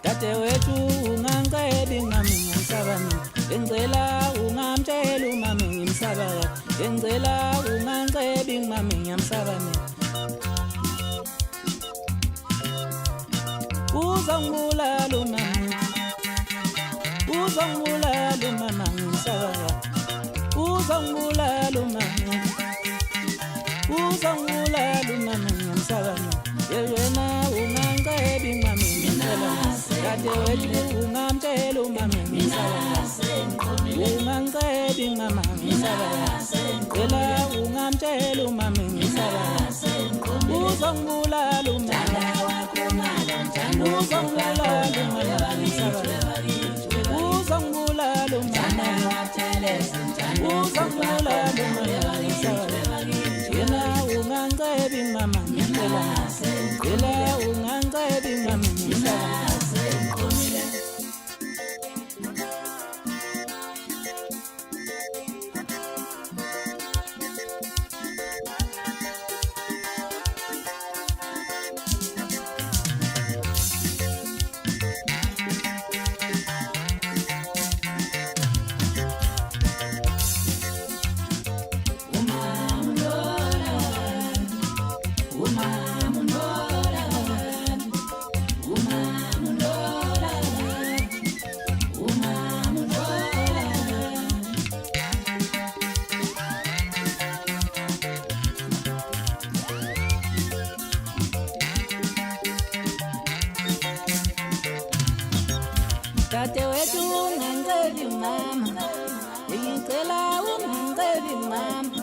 Dadewethu ungangicedi ngami ngiyamsaba mina, ngicela ungamtsheli umama ngimsaba kabi, ngicela ungangicedi ngami ngiyamsaba mina. Uzongibulala umama, uzongibulala umama ngimsaba kabi, uzongibulala umama, uzongibulala umama ngiyamsaba mina. Yena ungangicedi ngami ngicela, dadewethu ungamtsheli umama ngimsaba kabi, ungangicedi mama ngimsaba kabi, ngicela ungamtsheli umama ngimsaba kabi, uzongibulala umama, uzongibulala umama ngimsaba kabi, uzongibulala umama, uzongibulala umama ngimsaba kabi. Yena ungangicedi mama ngicela, yena ungangicedi mama ngimsaba kabi. Dadewethu ungangicedi mama, ngicela ungangicedi mama,